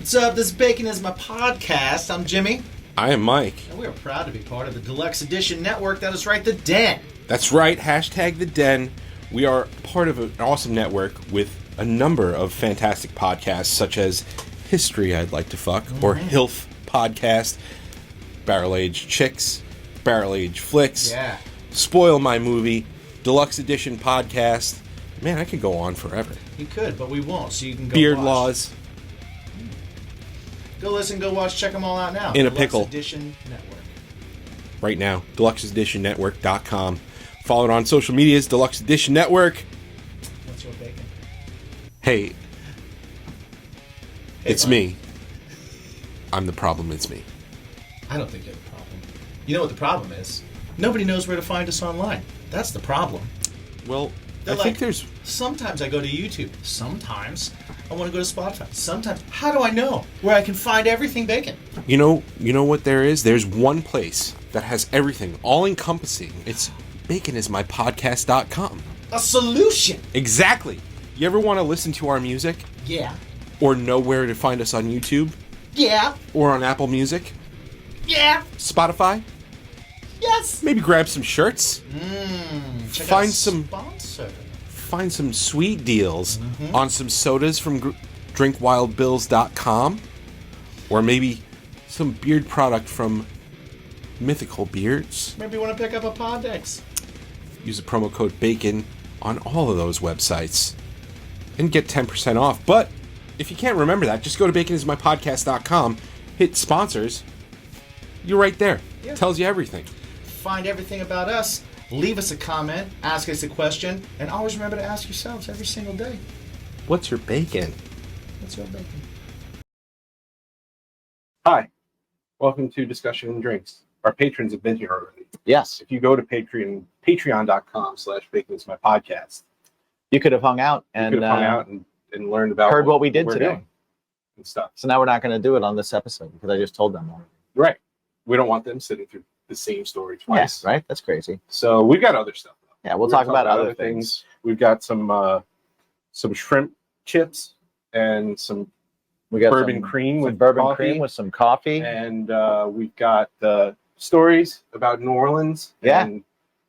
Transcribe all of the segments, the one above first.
What's up? This is Bacon is my podcast. I'm Jimmy. I am Mike. And we are proud to be part of the Deluxe Edition network. That is right, the Den. That's right, hashtag the Den. We are part of an awesome network with a number of fantastic podcasts, such as History I'd Like to Fuck, or HILF Podcast, Barrel Age Chicks, Barrel Age Flicks, Spoil My Movie, Deluxe Edition Podcast. Man, I could go on forever. You could, but we won't, so you can go Beard watch. Laws. Go listen, go watch, check them all out now. In a Deluxe pickle. Edition Network. Right now, deluxeeditionnetwork.com. Follow it on social medias, Deluxe Edition Network. What's your bacon? Hey, it's Mike. me. I'm the problem, it's me. I don't think you're the problem. You know what the problem is? Nobody knows where to find us online. That's the problem. Well, They're I think there's... Sometimes I go to YouTube. Sometimes I want to go to Spotify. Sometimes, how do I know where I can find everything bacon? You know what there is? There's one place that has everything, all-encompassing. It's baconismypodcast.com. A solution! Exactly. You ever want to listen to our music? Yeah. Or know where to find us on YouTube? Yeah. Or on Apple Music? Yeah. Spotify? Yes. Maybe grab some shirts? Check Find out some... sponsor. Find some sweet deals on some sodas from drinkwildbills.com, or maybe some beard product from Mythical Beards. Maybe you want to pick up a Podex. Use the promo code BACON on all of those websites and get 10% off. But if you can't remember that, just go to baconismypodcast.com, hit sponsors. You're right there. Yeah. Tells you everything. Find everything about us. Leave us a comment, ask us a question, and always remember to ask yourselves every single day, What's your bacon? what's your bacon? Hi. Welcome to Discussion and Drinks. Our patrons have been here already. Yes, If you go to patreon.com/baconismypodcast, you could have hung out you and could have hung out and learned about heard what we did we're today. doing and stuff. So now we're not going to do it on this episode because I just told them already. Right. We don't want them sitting through the same story twice. Yes, right? That's crazy. So we've got other stuff. Yeah, we'll We're talk gonna about other things. We've got some shrimp chips and some We got bourbon some, cream some with bourbon coffee. cream with some coffee. And we've got stories about New Orleans and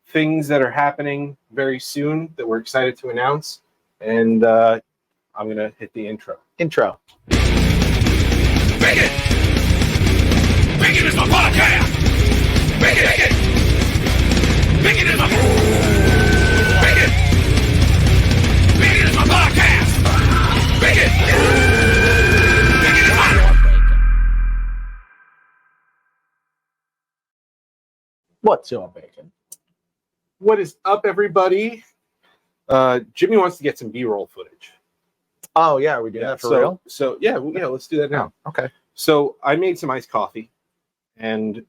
things that are happening very soon that we're excited to announce. And I'm going to hit the intro. Intro. Bacon! Bacon is my podcast! Bacon! Bacon! Bacon is my... Bacon! Bacon is my podcast! Bacon! Bacon is my... What's your bacon? What is up, everybody? Jimmy wants to get some B-roll footage. Oh, yeah. Are we doing that for real? So, yeah, let's do that now. Oh, okay. So I made some iced coffee, and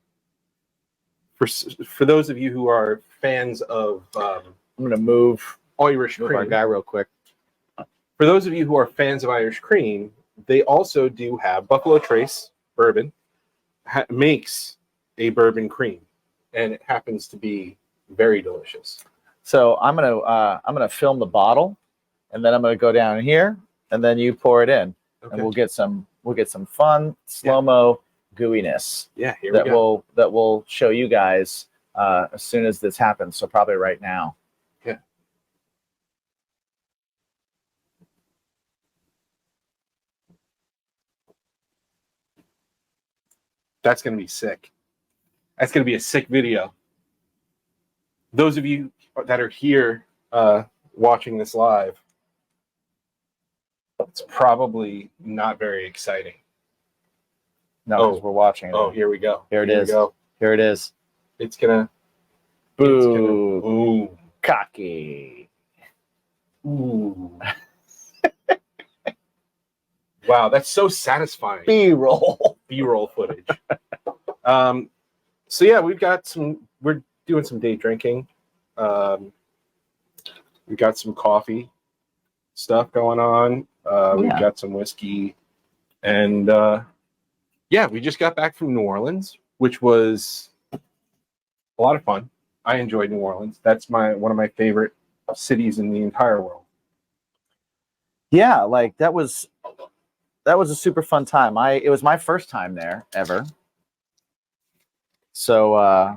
for those of you who are fans of I'm going to move Irish our cream, guy real quick. for those of you who are fans of Irish cream, they also do have Buffalo Trace bourbon makes a bourbon cream, and it happens to be very delicious. So I'm gonna film the bottle, and then I'm gonna go down here, and then you pour it in, and we'll get some fun slow-mo gooiness. Yeah, here we that go. will show you guys as soon as this happens. So probably right now. Yeah. That's gonna be sick. That's gonna be a sick video. Those of you that are here watching this live, it's probably not very exciting. No, because we're watching it. Oh, here we go. Here it Here is. we go. Here it is. It's gonna. Boo. Ooh. Cocky. Ooh. Wow, that's so satisfying. B-roll. B-roll footage. So yeah, we're doing some day drinking. We've got some coffee stuff going on. We've got some whiskey, and we just got back from New Orleans, which was a lot of fun. I enjoyed New Orleans. That's one of my favorite cities in the entire world. Yeah, like that was that was a super fun time. It was my first time there ever. So I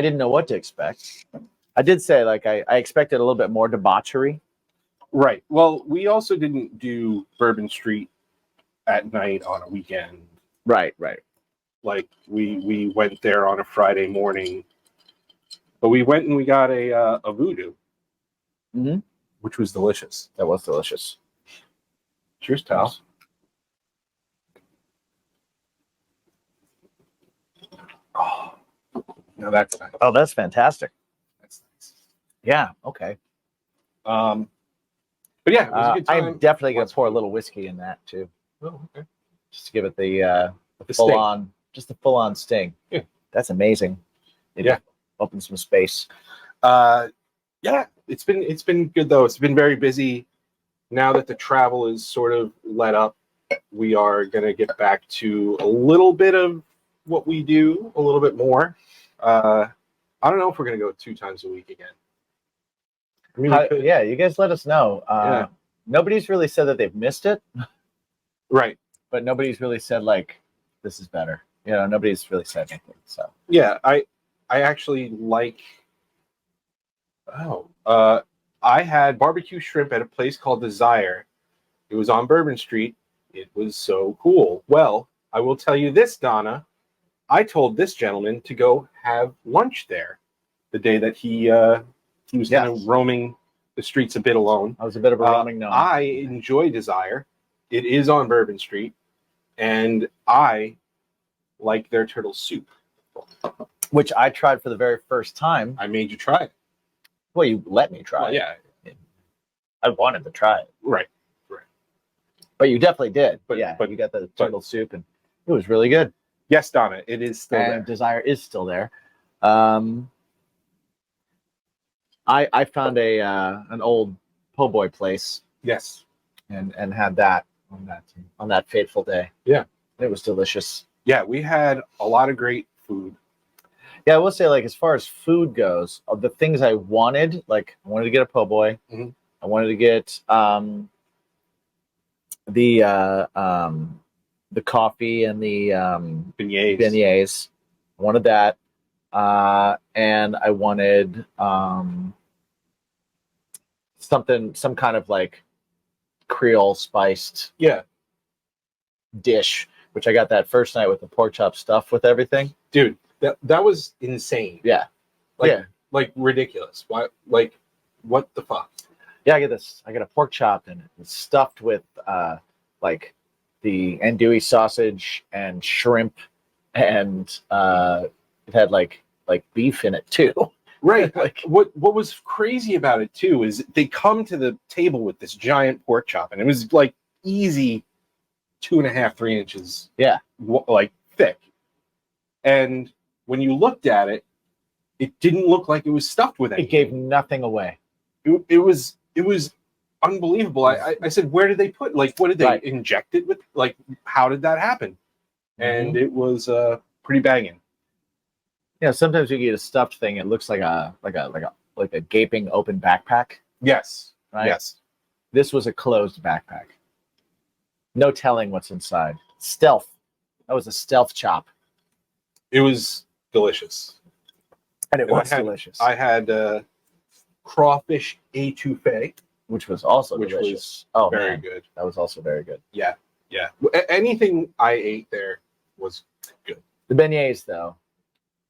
didn't know what to expect. I did say like I expected a little bit more debauchery. Right. Well, we also didn't do Bourbon Street at night on a weekend. Right. Like we went there on a Friday morning, but we went and we got a voodoo, which was delicious. That was delicious. Cheers, pal. Oh, no, that's nice. Oh, that's fantastic. That's nice. Yeah. Okay. But yeah, it was a good time. I'm definitely gonna pour a little whiskey in that too, Oh, okay. just to give it the The full sting. on, just the full on sting. Yeah. That's amazing. It opens some space. Yeah, it's been good though. It's been very busy. Now that the travel is sort of let up, we are gonna get back to a little bit of what we do, a little bit more. I don't know if we're gonna go 2 times a week again. I mean, we could. Yeah, you guys let us know. Nobody's really said that they've missed it, Right. but nobody's really said like this is better. You know, nobody's really said anything. So Yeah, I actually like. I had barbecue shrimp at a place called Desire. It was on Bourbon Street. It was so cool. Well, I will tell you this, Donna. I told this gentleman to go have lunch there the day that he was kind of roaming the streets a bit alone. I was a bit of a roaming gnome. I enjoy Desire. It is on Bourbon Street, and I like their turtle soup. Which I tried for the very first time. I made you try it. Well, you let me try Well, it. yeah. I wanted to try it. Right. But you definitely did. But you got the turtle soup, and it was really good. Yes, Donna, it is still And there. Desire is still there. I found an old po' boy place Yes. and had that on that fateful day. Yeah. It was delicious. Yeah, we had a lot of great food. Yeah, I will say, like, as far as food goes, of the things I wanted, like, I wanted to get a po' boy. Mhm. I wanted to get the coffee and the beignets. I wanted that. And I wanted some kind of like Creole spiced dish, which I got that first night with the pork chop stuff with everything. Dude, that was insane. Yeah. Like ridiculous. Why? Like, what the fuck? Yeah, I get this. I got a pork chop and it's stuffed with like the andouille sausage and shrimp, and it had like beef in it too. Right. Like, what was crazy about it too is they come to the table with this giant pork chop, and it was like easy 2.5, 3 inches. Yeah. Like thick. And when you looked at it, it didn't look like it was stuffed with anything. it gave nothing away. It was unbelievable. I said, where did they put? Like, what did they inject it with? Like, how did that happen? And it was pretty banging. Yeah, sometimes you get a stuffed thing. It looks like a gaping open backpack. Yes. Right? Yes. This was a closed backpack. No telling what's inside. Stealth. That was a stealth chop, It was delicious. and it And was delicious. I had crawfish étouffée, which was also which delicious. was very good. That was also very good. Yeah. Anything I ate there was good. The beignets, though,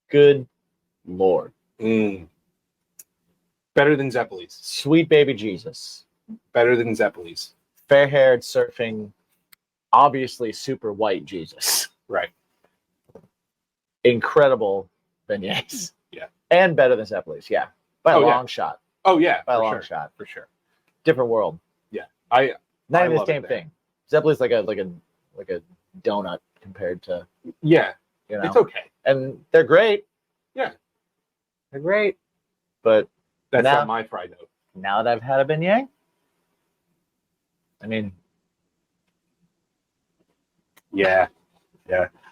good Lord. Better than Zeppelin's. Sweet baby Jesus. Better than Zeppelin's. Fair-haired, surfing, obviously super white Jesus. Right. Incredible beignets. Yeah. And better than Zeppelin's, yeah. By a long shot. Oh yeah, By a for long sure. shot. For sure. Different world. Yeah. Not I even the love same it there. thing. Zeppelin's like a donut compared to, Yeah. you know. It's okay. And they're great. Yeah. They're great. But That's Now- not my fried note. now that I've had a beignet, I mean, Yeah.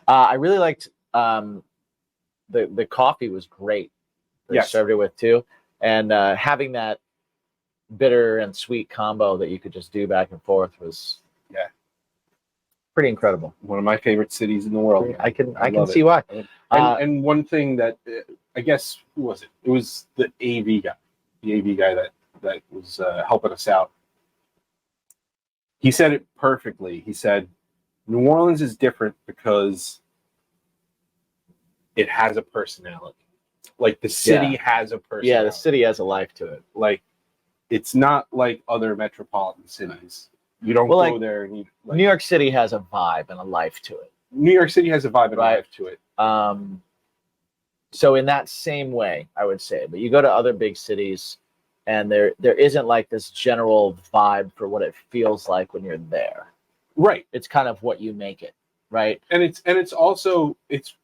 I really liked the coffee was great. They Yes. served it with too, and having that bitter and sweet combo that you could just do back and forth was pretty incredible. One of my favorite cities in the world. I can love see it. why. And one thing that I guess, who was it? It was the AV guy. The AV guy that was helping us out. He said it perfectly. He said, New Orleans is different because it has a personality. Like the city has a personality. Yeah, the city has a life to it. Like it's not like other metropolitan cities. You don't go there and you. New York City has a vibe and a life to it. New York City has a vibe and a life to it. So in that same way, I would say, but you go to other big cities, and there isn't like this general vibe for what it feels like when you're there. Right. It's kind of what you make it, right? And it's also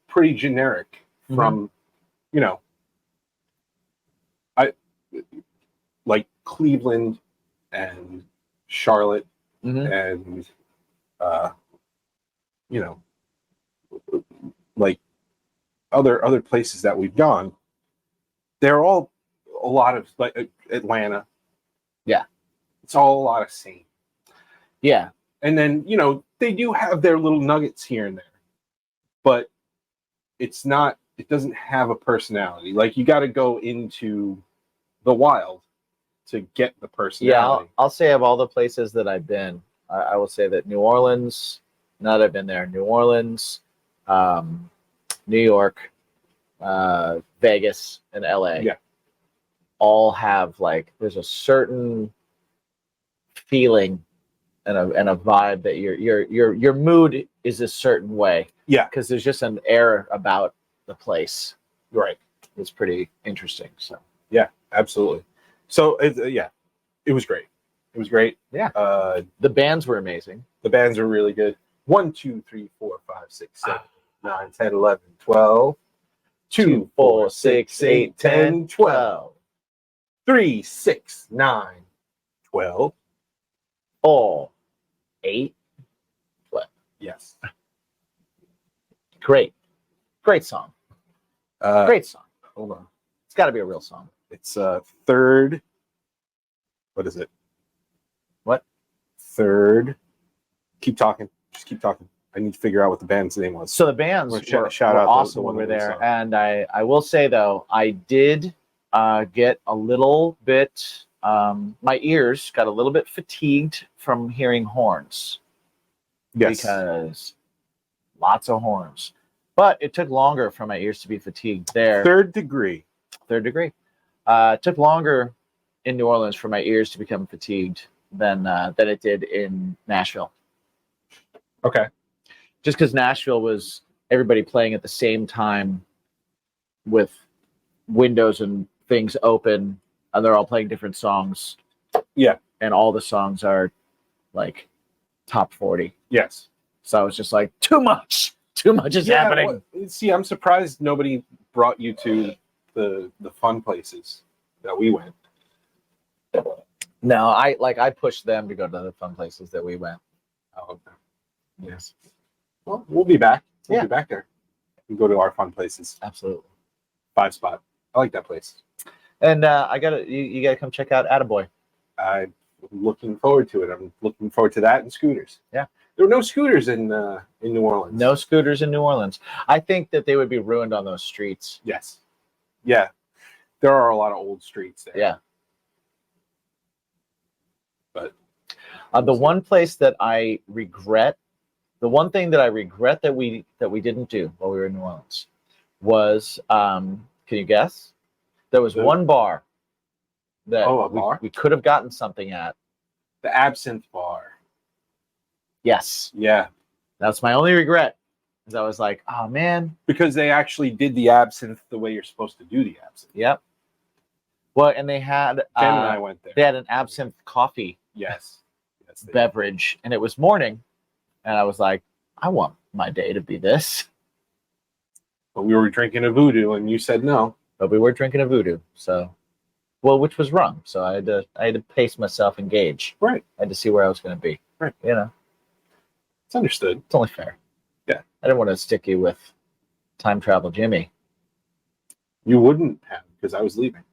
pretty generic from, I like Cleveland and Charlotte and like other places that we've gone. They're all a lot of like Atlanta. Yeah. It's all a lot of same. Yeah. And then, they do have their little nuggets here and there, but it doesn't have a personality. Like you got to go into the wild to get the personality. Yeah. I'll say of all the places that I've been, I will say that New Orleans, now that I've been there, New Orleans, New York, Vegas, and LA. Yeah. All have there's a certain feeling and a vibe that your mood is a certain way. Yeah, because there's just an air about the place. Right, it's pretty interesting. So yeah, absolutely. So it was great. It was great. Yeah, the bands were amazing. The bands were really good. 1, 2, 3, 4, 5, 6, 7, 9, 10, 11, 12. 2, 4, 6, 8, 10, 12. 3, 6, 9, 12. 4, 8, 12. Yes. Great song. Great song. Hold on. It's got to be a real song. It's third. What is it? What? Third. Keep talking. Just keep talking. I need to figure out what the band's name was. So the bands were shout out awesome when we were there. And I will say, though, I did get a little bit, my ears got a little bit fatigued from hearing horns. Yes. Because lots of horns. But it took longer for my ears to be fatigued there. Third degree. It took longer in New Orleans for my ears to become fatigued than it did in Nashville. Okay. Just because Nashville was everybody playing at the same time with windows and things open, and they're all playing different songs. Yeah. And all the songs are like top 40. Yes. So I was just like, too much is happening. Well, see, I'm surprised nobody brought you to the fun places that we went. No, I pushed them to go to the fun places that we went. Oh, okay. Yes. Well, we'll be back. We'll Yeah. be back there. We go to our fun places. Absolutely. 5 Spot. I like that place. And you gotta come check out Attaboy. I'm looking forward to it. I'm looking forward to that and scooters. Yeah. There were no scooters in New Orleans. No scooters in New Orleans. I think that they would be ruined on those streets. Yes. Yeah. There are a lot of old streets there. Yeah. But the one place that I regret, the one thing that I regret that we didn't do while we were in New Orleans was, can you guess? There was one bar that we could have gotten something at. The Absinthe Bar. Yes. Yeah. That's my only regret. Is I was like, oh man. Because they actually did the absinthe the way you're supposed to do the absinthe. Yep. Well, and they had Jen and I went there. They had an absinthe coffee Yes. beverage, and it was morning, and I was like, I want my day to be this. But we were drinking a voodoo, and you said no. But we were drinking a voodoo, which was wrong. So I had to pace myself and gauge. Right. I had to see where I was going to be. Right. It's understood. It's only fair. Yeah. I didn't want to stick you with time travel Jimmy. You wouldn't have, because I was leaving.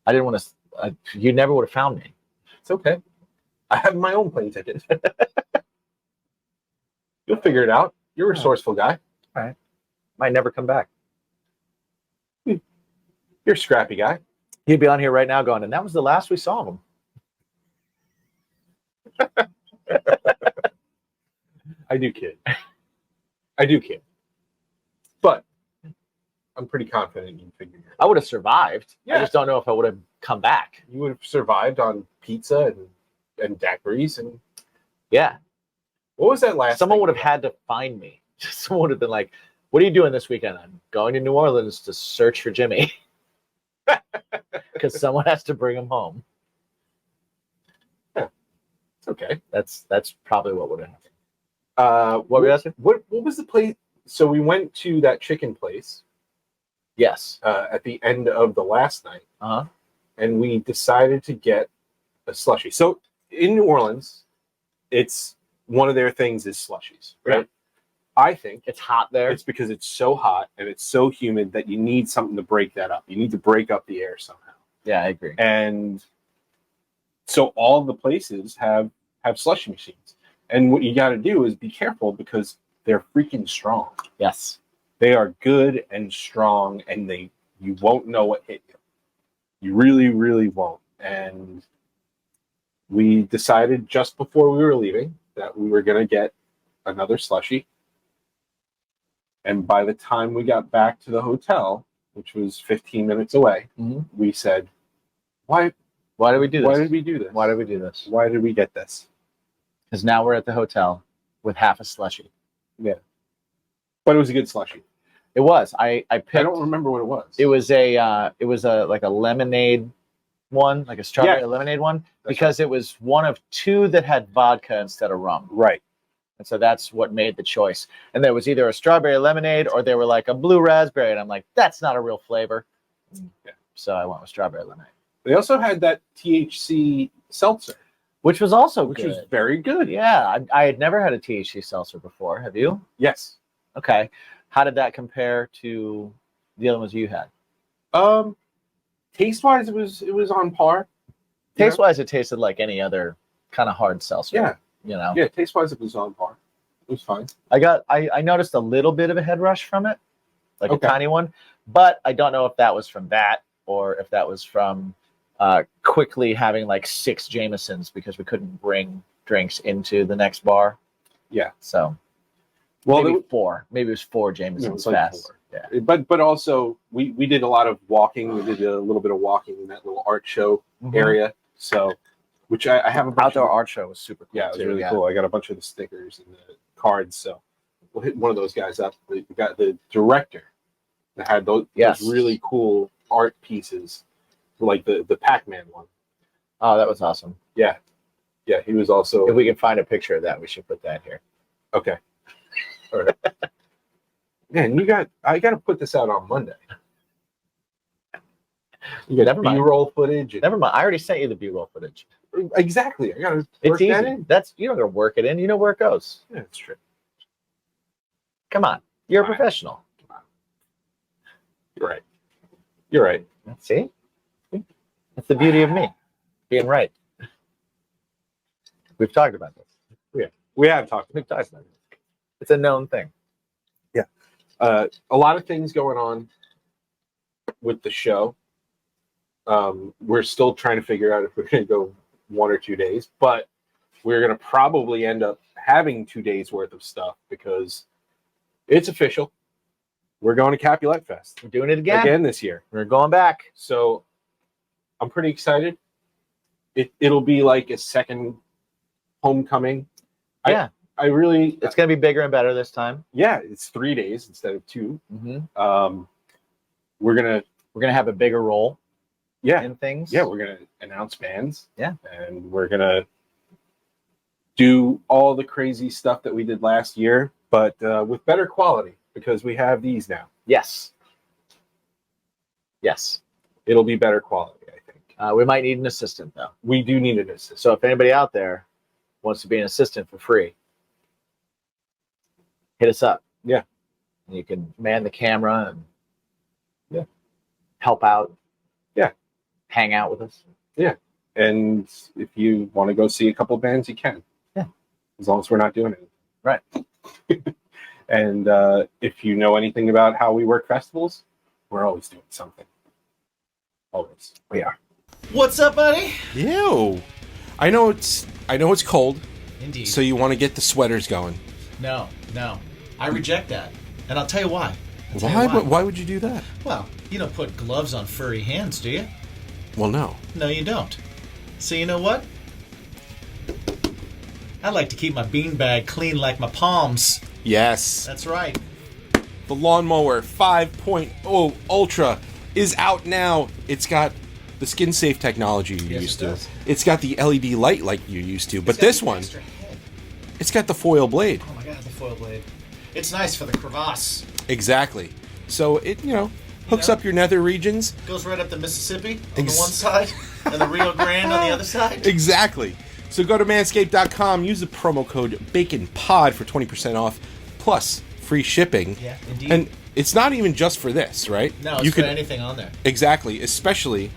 I didn't want to. You never would have found me. It's okay. I have my own plane ticket. You'll figure it out. You're a resourceful guy. Might never come back. You're a scrappy guy. He'd be on here right now going, and that was the last we saw of him. I do kid. But I'm pretty confident you figured it out. I would have survived. Yeah. I just don't know if I would have come back. You would have survived on pizza and daiquiris and Yeah. what was that last? Someone thing? would have had to find me. Someone would have been like, what are you doing this weekend? I'm going to New Orleans to search for Jimmy. Because someone has to bring him home. It's okay. That's probably what would have happened. What were you asking? What was the place? So we went to that chicken place Yes. at the end of the last night, Uh-huh. and we decided to get a slushie. So in New Orleans, it's one of their things is slushies, right? Yeah. I think It's hot there. it's because it's so hot and it's so humid that you need something to break that up. You need to break up the air somehow. Yeah, I agree. And so all the places have slushy machines. And what you got to do is be careful because they're freaking strong. Yes. They are good and strong, and you won't know what hit you. You really, really won't. And we decided just before we were leaving that we were going to get another slushie. And by the time we got back to the hotel, which was 15 minutes away, we said, Why did we do this? Why did we do this? Why did we do this? Why did we get this? Because now we're at the hotel with half a slushie. But it was a good slushie. It was. I picked. I don't remember what it was. It was a like a lemonade one, like a strawberry lemonade one, because it was one of two that had vodka instead of rum. Right. And so that's what made the choice. And there was either a strawberry lemonade or they were like a blue raspberry. And I'm like, that's not a real flavor. Yeah. So I went with strawberry lemonade. They also had that THC seltzer, Which was also which good. was very good. Yeah. I had never had a THC seltzer before. Have you? Yes. Okay. How did that compare to the other ones you had? Taste wise, it was on par. Taste wise, it tasted like any other kind of hard seltzer. Yeah. You know? Yeah, taste wise, it was on par. It was fine. I noticed a little bit of a head rush from it, like Okay. a tiny one, but I don't know if that was from that or if that was from quickly having like 6 Jamesons because we couldn't bring drinks into the next bar. Yeah. So Well, maybe 4. Maybe it was 4 it Jamesons was like fast. 4. Yeah. But also we did a lot of walking. We did a little bit of walking in that little art show area. So, which I have a bunch Outdoor of, art show was super cool. Yeah, it was too, really cool. I got a bunch of the stickers and the cards. So we'll hit one of those guys up. We got the director that had those really cool art pieces, like the Pac-Man one. Oh, that was awesome. Yeah, he was also. If we can find a picture of that, we should put that here. Okay. All right. Man, I got to put this out on Monday. You got Never mind. B-roll footage. And, Never mind. I already sent you the B-roll footage. exactly. I got to It's work that easy. in. You don't got to work it in. You know where it goes. Yeah, that's true. Come on. You're a Fine. professional. You're right. You're right. See? That's the beauty of me being right. We've talked about this. We have talked. We've talked about this. It's a known thing. A lot of things going on with the show. We're still trying to figure out if we're going to go 1 or 2 days, but we're going to probably end up having 2 days worth of stuff because it's official. We're going to Capulet Fest We're doing it again. this year. We're going back. So I'm pretty excited. It'll be like a second homecoming. Yeah. I really, It's going to be bigger and better this time. yeah, it's 3 days instead of 2. Mm-hmm. We're going to, have a bigger role yeah, in things. yeah, we're going to announce bands. Yeah. And we're going to do all the crazy stuff that we did last year, but with better quality because we have these now. Yes. Yes. It'll be better quality, I think. We might need an assistant, though. We do need an assistant. So if anybody out there wants to be an assistant for free, hit us up. Yeah. And you can man the camera and help out. Yeah. Hang out with us. And if you want to go see a couple bands, you can. Yeah. As long as we're not doing it. Right. And if you know anything about how we work festivals, we're always doing something. Always. We are. What's up, buddy? Ew. I know it's cold. Indeed. So you want to get the sweaters going. No. I reject that. And I'll tell you why. Why would you do that? Well, you don't put gloves on furry hands, do you? Well, no. No, you don't. So you know what? I like to keep my beanbag clean like my palms. Yes. That's right. The Lawnmower 5.0 Ultra is out now. It's got the skin safe technology you're used to. Does. It's got the LED light like you're used to. But this one, it's got the foil blade. Oh my god, the foil blade. It's nice for the crevasse. Exactly. So it, hooks up your nether regions. Goes right up the Mississippi on the one side and the Rio Grande on the other side. Exactly. So go to manscaped.com, use the promo code BACONPOD for 20% off, plus free shipping. Yeah, indeed. And it's not even just for this, right? No, it's for anything on there. Exactly, especially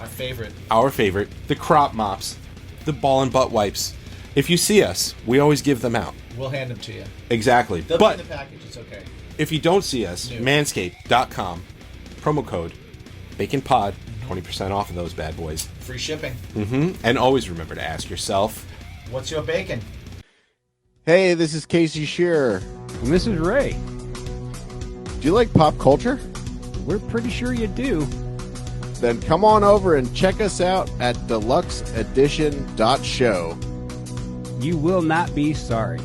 our favorite, the crop mops, the ball and butt wipes. If you see us, we always give them out. We'll hand them to you. Exactly. They'll but be in the package, it's okay. If you don't see us, manscaped.com, promo code BACONPOD, 20% off of those bad boys. Free shipping. And always remember to ask yourself, what's your bacon? Hey, this is Casey Shearer. And this is Ray. Do you like pop culture? We're pretty sure you do. Then come on over and check us out at deluxeedition.show. You will not be sorry.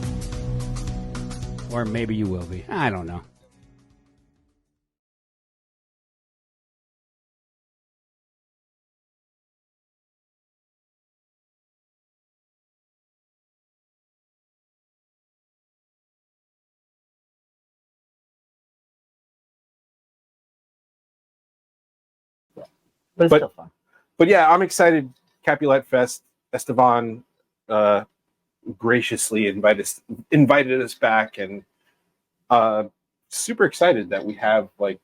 Or maybe you will be. I don't know. But it's still fun. But yeah, I'm excited. Capulet Fest, Esteban graciously invited us back, and super excited that we have like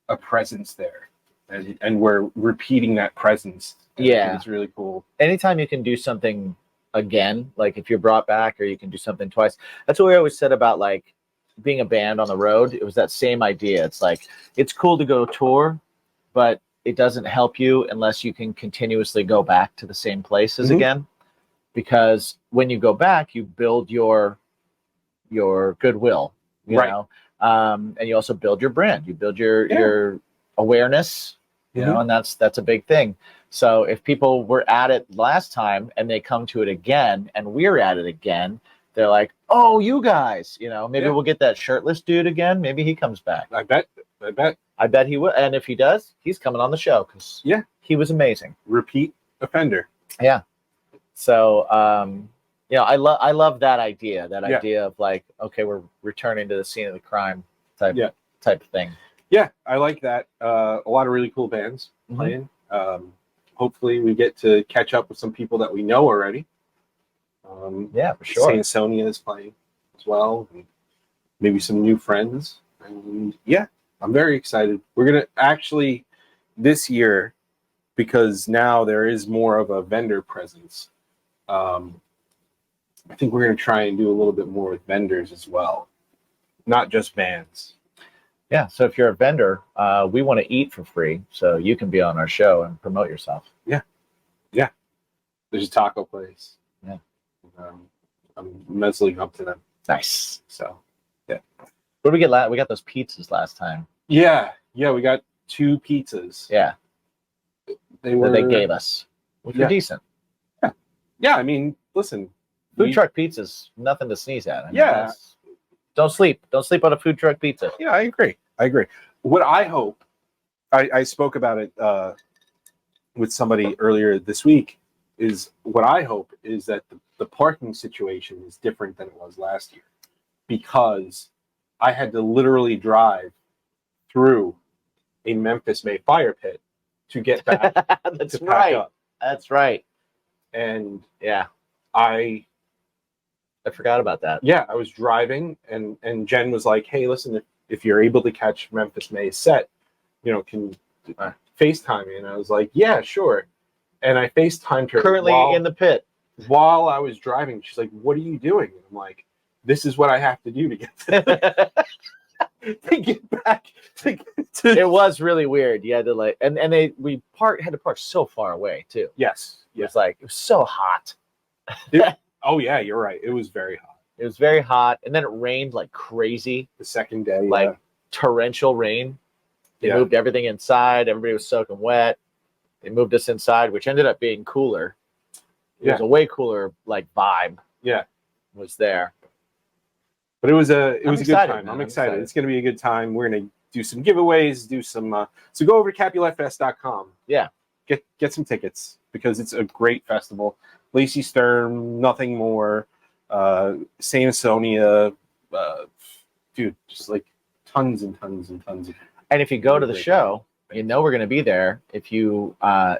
a presence there, and we're repeating that presence. Yeah, it's really cool. Anytime you can do something again, like if you're brought back, or you can do something twice. That's what we always said about like being a band on the road. It was that same idea. It's like it's cool to go tour, but it doesn't help you unless you can continuously go back to the same places again, because when you go back, you build your goodwill, you know, and you also build your brand, you build your awareness, you know, and that's a big thing. So if people were at it last time and they come to it again and we're at it again, they're like, oh, you guys, maybe we'll get that shirtless dude again. Maybe he comes back. I bet he will. And if he does, he's coming on the show because he was amazing. Repeat offender. Yeah. So, I love that idea. That idea of like, okay, we're returning to the scene of the crime type of thing. Yeah, I like that. A lot of really cool bands playing. Hopefully we get to catch up with some people that we know already. For sure. Sansonia is playing as well. And maybe some new friends. And I'm very excited. We're going to actually, this year, because now there is more of a vendor presence, I think we're going to try and do a little bit more with vendors as well. Not just bands. Yeah, so if you're a vendor, we want to eat for free, so you can be on our show and promote yourself. Yeah. There's a taco place. Yeah. I'm nuzzling up to them. Nice. So, what did we get we got those pizzas last time. Yeah, we got 2 pizzas. Yeah. They gave us, which were decent. Yeah, I mean, listen. Food truck pizza's nothing to sneeze at. I mean, don't sleep on a food truck pizza. Yeah, I agree. What I hope, I spoke about it with somebody earlier this week, is what I hope is that the parking situation is different than it was last year, because I had to literally drive through a Memphis May fire pit to get back. That's to right. pack up. That's right. And I forgot about that. Yeah, I was driving, and Jen was like, "Hey, listen, if you're able to catch Memphis May's set, can FaceTime me?" And I was like, "Yeah, sure." And I FaceTimed her currently in the pit while I was driving. She's like, "What are you doing?" And I'm like, this is what I have to do to get to get back to It was really weird. You had to like, and had to park so far away too. Yes. It was like, it was so hot. Oh yeah, you're right. It was very hot. It was very hot, and then it rained like crazy, The second day, like torrential rain. They Yeah. moved everything inside. Everybody was soaking wet. They moved us inside, which ended up being cooler. It was a way cooler like vibe. Yeah. Was there. But it was a good excited, time. man. I'm I'm excited. excited. It's going to be a good time. We're going to do some giveaways, do some. So go over to CapuletFest.com. Yeah. Get some tickets because it's a great festival. Lacey Sturm, Nothing More, Saint-Sonia, dude, just like tons and tons and tons of. And if you go to the Great. show, you know we're going to be there. If you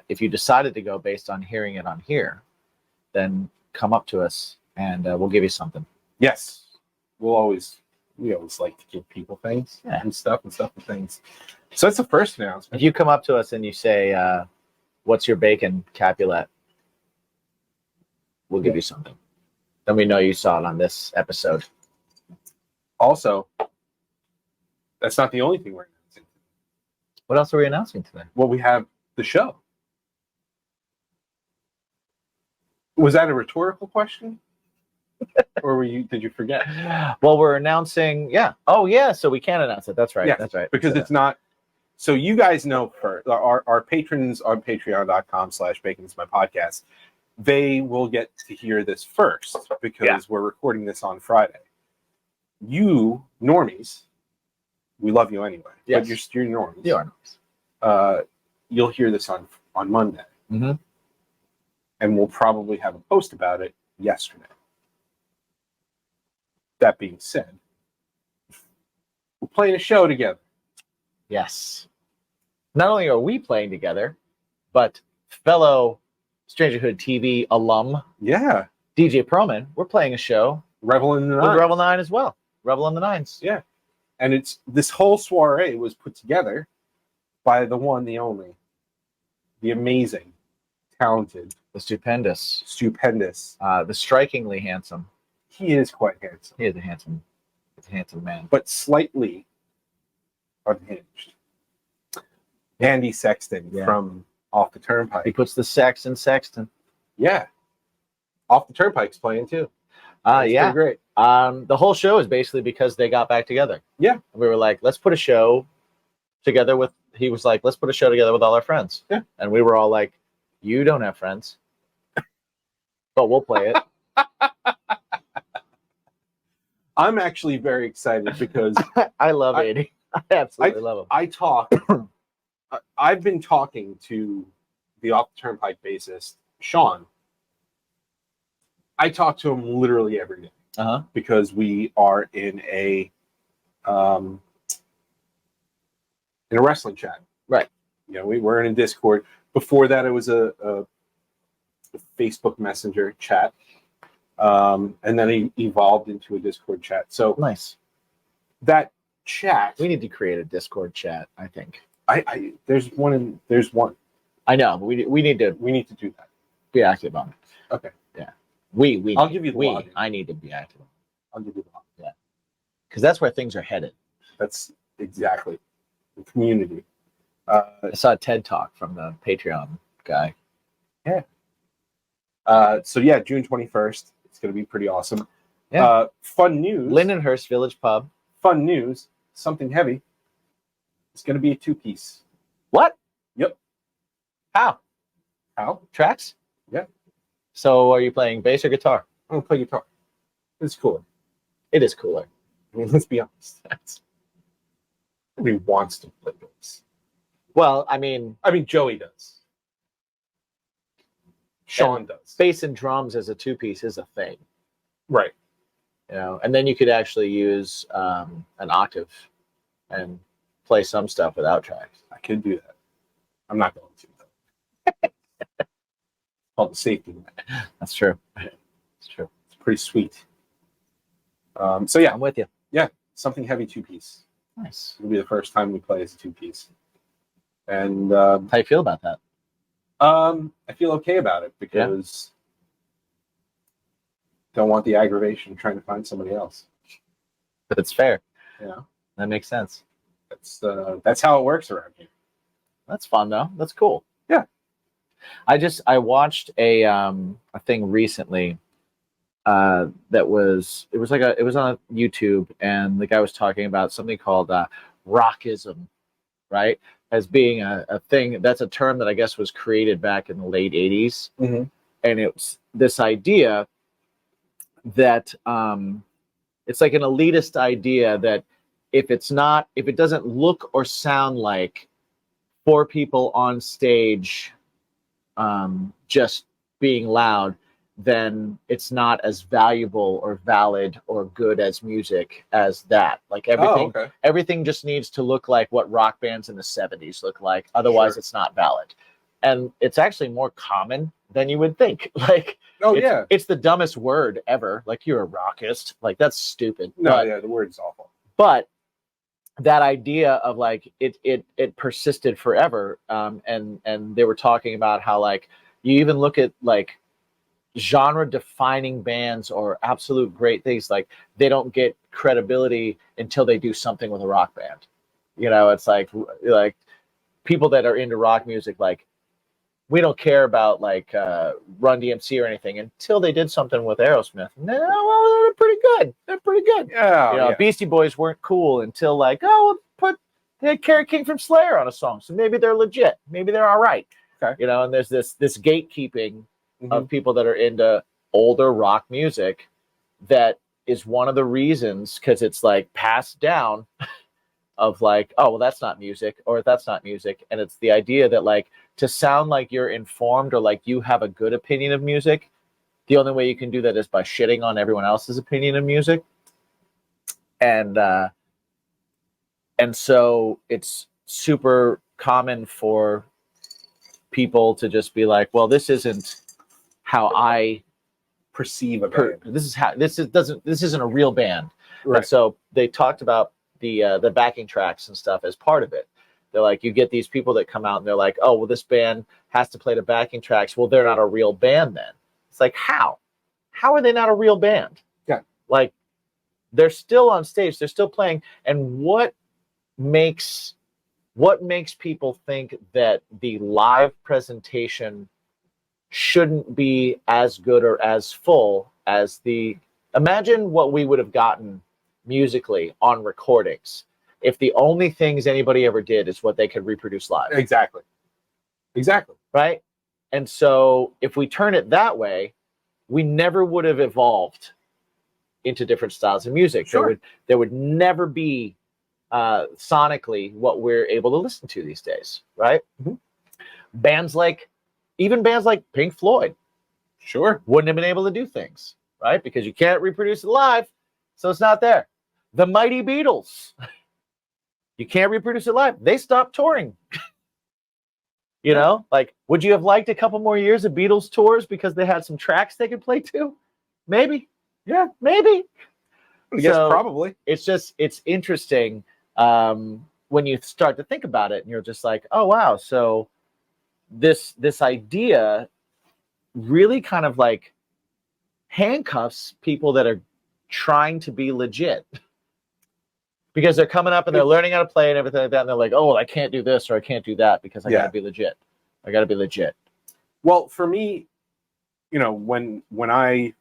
decided to go based on hearing it on here, then come up to us and we'll give you something. Yes, we always like to give people things Yeah. and stuff and things. So that's the first announcement. If you come up to us and you say, "What's your bacon, Capulet?" We'll give you something. Then we know you saw it on this episode. Also, that's not the only thing we're announcing. What else are we announcing today? Well, we have the show. Was that a rhetorical question? Or did you forget? Well, we're announcing, yeah. Oh, yeah. So we can announce it. That's right. Yes, That's right. Because So it's not. So you guys know first, our patrons on patreon.com/baconismypodcast, they will get to hear this first because we're recording this on Friday. You normies, we love you anyway. Yes. But you're normies. You are. You'll hear this on Monday. Mhm. And we'll probably have a post about it yesterday. That being said, we're playing a show together. Yes. Not only are we playing together, but fellow Strangerhood TV alum Yeah. DJ Proman, we're playing a show Revel in the with Night. Rebel 9 as well. Rebel in the Nines. Yeah. And it's this whole soiree was put together by the one, the only, the amazing, talented, The stupendous, stupendous. the strikingly handsome. He is quite handsome, He is a handsome man. but slightly unhinged. Andy Sexton Yeah. from Off the Turnpike. He puts the sex in Sexton. Yeah. Off the Turnpike's playing too. That's Yeah. pretty great. The whole show is basically because they got back together. Yeah. We were like, let's put a show together with, he was like, let's put a show together with all our friends. Yeah. And we were all like, you don't have friends, but we'll play it. I'm actually very excited because I love AD. I absolutely love him. I've been talking to the Off the Turnpike bassist, Sean. I talk to him literally every day Uh-huh. because we are in a wrestling chat. Right. You know, we're in a Discord. Before that, it was a Facebook Messenger chat. And then it evolved into a Discord chat. So Nice. that chat, We need to create a Discord chat, I think. there's one. I know, but we need to We need to do that. be active on it. Okay. Yeah. We. I'll give you the we. login. I need to be active I'll give you that. because that's where things are headed. That's exactly the community. I saw a TED talk from the Patreon guy. So yeah, June 21st. It's going to be pretty awesome. Yeah. Fun news. Lindenhurst Village Pub. Fun news. Something heavy. It's going to be a 2-piece. What? Yep. How? How? Tracks? Yeah. So are you playing bass or guitar? I'm going to play guitar. It's cool. It is cooler. I mean, let's be honest. Nobody wants to play bass. Well, I mean, Joey does. Sean does. bass and drums as a 2-piece is a thing, Right. you know. And then you could actually use an octave and play some stuff without tracks. I could do that. I'm not going to, though. It's called the safety net. That's true. It's true. It's pretty sweet. So yeah, I'm with you. something heavy 2-piece. Nice. It'll be the first time we play as a 2-piece. And How you feel about that? I feel okay about it because don't want the aggravation of trying to find somebody else. But it's fair. Yeah, That makes sense. that's how it works around here. That's fun though. That's cool. Yeah. I watched a thing recently that was it was on YouTube, and the guy was talking about something called rockism, right? As being a thing that's a term that I guess was created back in the late 80s. Mm-hmm. And it's this idea that it's like an elitist idea that if it doesn't look or sound like four people on stage just being loud, then it's not as valuable or valid or good as music as that. Like everything just needs to look like what rock bands in the 70s look like. Otherwise, It's not valid. And it's actually more common than you would think. Like, it's the dumbest word ever. Like, you're a rockist. Like, that's stupid. The word is awful. But that idea of like it persisted forever. And they were talking about how like you even look at like genre defining bands or absolute great things, like they don't get credibility until they do something with a rock band. You know, it's like people that are into rock music, like we don't care about like Run DMC or anything until they did something with Aerosmith. No, well, they're pretty good. They're pretty good. Yeah, Beastie Boys weren't cool until like, they had Kerry King from Slayer on a song, so maybe they're legit. Maybe they're all right. Okay. You know, and there's this gatekeeping of people that are into older rock music that is one of the reasons, because it's like passed down of like, oh, well, that's not music, or that's not music. And it's the idea that like to sound like you're informed or like you have a good opinion of music, the only way you can do that is by shitting on everyone else's opinion of music. And so it's super common for people to just be like, well, this isn't how I perceive a band. This isn't a real band. Right. And so they talked about the backing tracks and stuff as part of it. They're like, you get these people that come out and they're like, oh, well, this band has to play the backing tracks. Well, they're not a real band then. It's like, how are they not a real band? Yeah. Like, they're still on stage, they're still playing. And what makes people think that the live presentation shouldn't be as good or as full as imagine what we would have gotten musically on recordings if the only things anybody ever did is what they could reproduce live. Exactly. Right? And so if we turn it that way, we never would have evolved into different styles of music. Sure. There would never be sonically what we're able to listen to these days, right? Mm-hmm. Even bands like Pink Floyd, sure, wouldn't have been able to do things, right? Because you can't reproduce it live, so it's not there. The Mighty Beatles, you can't reproduce it live. They stopped touring. You know, like, would you have liked a couple more years of Beatles tours because they had some tracks they could play to? Maybe. Yeah, maybe. I guess probably. It's interesting when you start to think about it, and you're just like, oh wow, so this idea really kind of like handcuffs people that are trying to be legit, because they're coming up and they're learning how to play and everything like that, and they're like, oh, well, I can't do this or I can't do that because I gotta be legit. Well, for me, you know, when I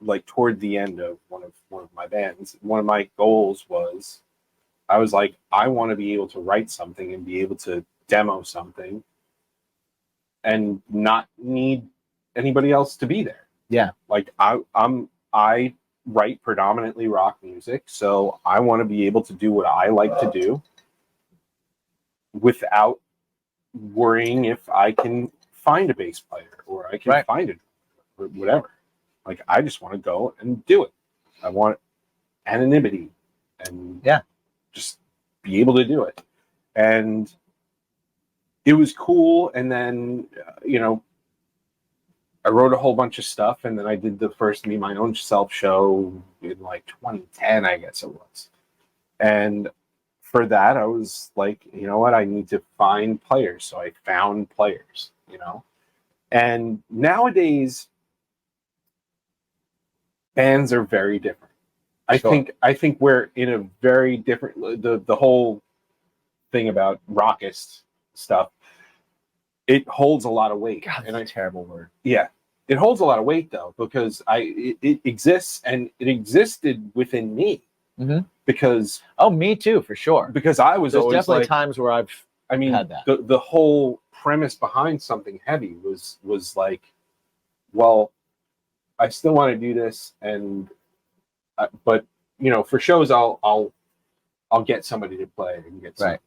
like toward the end of one of my bands, one of my goals was, I was like, I want to be able to write something and be able to demo something and not need anybody else to be there. Yeah. Like I write predominantly rock music, so I want to be able to do what I like to do without worrying if I can find a bass player or I can find it or whatever. Like, I just want to go and do it. I want anonymity and just be able to do it. And it was cool. And then, you know, I wrote a whole bunch of stuff, and then I did the first Me, My Own Self show in like 2010, I guess it was. And for that, I was like, you know what? I need to find players. So I found players, you know. And nowadays, bands are very different. Sure. I think we're in a very different the whole thing about rockist stuff. It holds a lot of weight. God, and that's a terrible word. Yeah, it holds a lot of weight though, because it exists, and it existed within me because Oh, me too, for sure. I was There's always definitely like, times where I've I mean, had that. the whole premise behind something heavy was like, well, I still want to do this, and but you know, for shows, I'll get somebody to play and get somebody,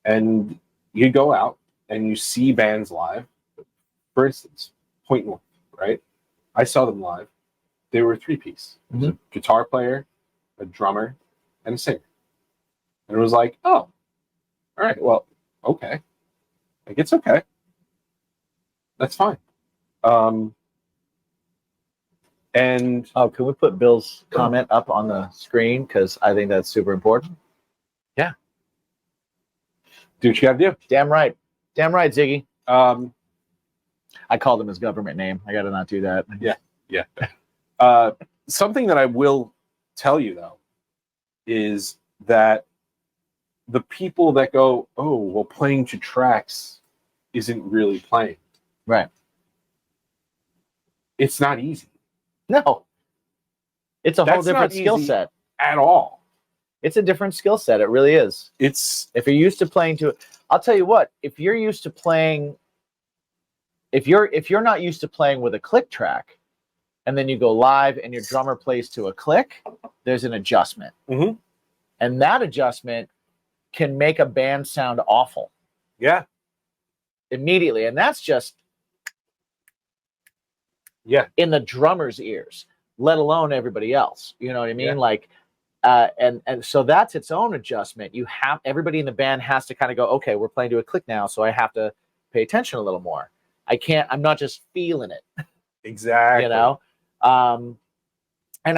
and you go out and you see bands live. For instance, Point North, right? I saw them live. They were a three-piece. It was a guitar player, a drummer, and a singer. And it was like, oh, all right, well, okay. Like, it's okay. That's fine. And Oh, can we put Bill's comment up on the screen? Because I think that's super important. do what you got to do. Damn right. Damn right, Ziggy. Um, I called him his government name. I got to not do that. Yeah. Something that I will tell you, though, is that the people that go, oh, well, playing to tracks isn't really playing. Right. It's not easy No. It's a whole That's different not skill easy. set. at all. It's a different skill set. It really is. It's If you're used to playing to, I'll tell you what, if you're used to playing, if you're not used to playing with a click track, and then you go live and your drummer plays to a click, there's an adjustment. Mhm. And that adjustment can make a band sound awful yeah. immediately. And that's just Yeah. in the drummer's ears, let alone everybody else. You know what I mean? Yeah. Like, and so that's its own adjustment. You have, everybody in the band has to kind of go, okay, we're playing to a click now, so I have to pay attention a little more. I'm not just feeling it, Exactly. you know? And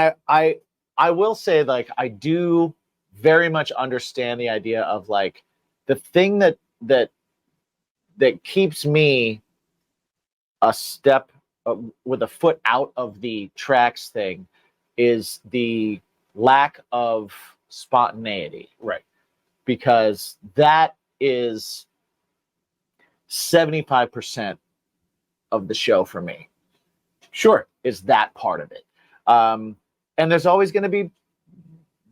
I will say, like, I do very much understand the idea of, like, the thing that keeps me a step with a foot out of the tracks thing is the lack of spontaneity, Right. because that is 75% of the show for me, Sure. is that part of it. And there's always going to be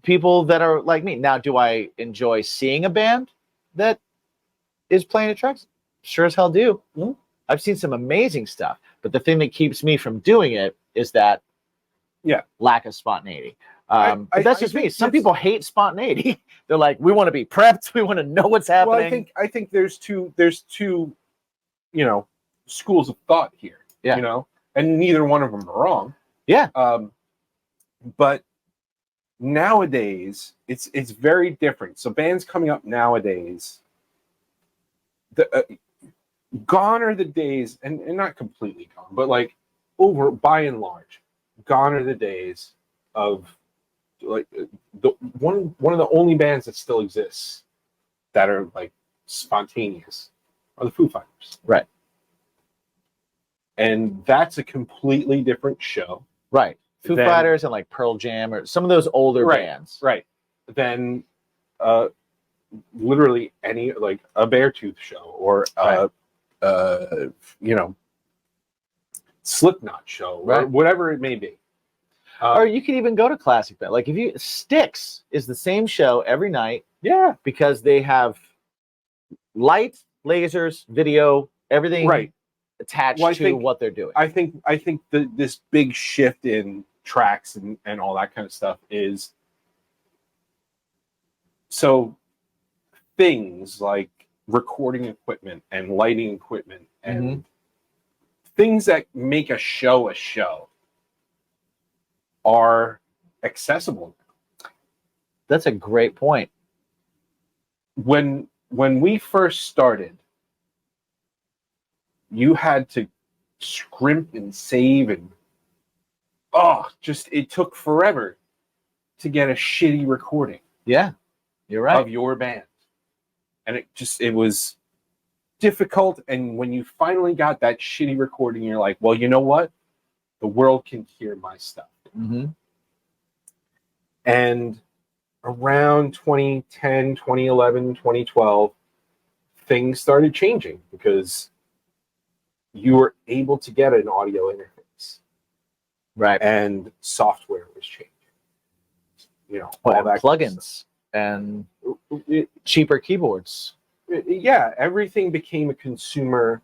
people that are like me. Now, do I enjoy seeing a band that is playing at tracks? Sure as hell do. I've seen some amazing stuff, but the thing that keeps me from doing it is that lack of spontaneity. But that's just me. Some people hate spontaneity. They're like, we want to be prepped. We want to know what's happening. Well, I think there's two, you know, schools of thought here. Yeah. You know, and neither one of them are wrong. Yeah. But nowadays, it's very different. So bands coming up nowadays, gone are the days, and not completely gone, but like over by and large, gone are the days of like one of the only bands that still exists that are like spontaneous are the Foo Fighters. Right. And that's a completely different show. Right. Foo Then- Fighters and like Pearl Jam or some of those older bands. Right. Then literally any, like a Beartooth show or you know, Slipknot show or Right. whatever it may be. Or you could even go to classic band. Like, if you Styx is the same show every night Yeah. because they have lights, lasers, video, everything Right. attached Well, I to think- what they're doing. I think this big shift in tracks and all that kind of stuff is so things like recording equipment and lighting equipment and things that make a show are accessible. That's a great point. When we first started, you had to scrimp and save and it took forever to get a shitty recording Yeah, you're right. of your band. And it was difficult. And when you finally got that shitty recording, you're like, well, you know what? the world can hear my stuff. Mm-hmm. And around 2010, 2011, 2012, things started changing because you were able to get an audio interface. Right. And software was changing. You know, Well, all and that plugins and It- cheaper keyboards. yeah, everything became a consumer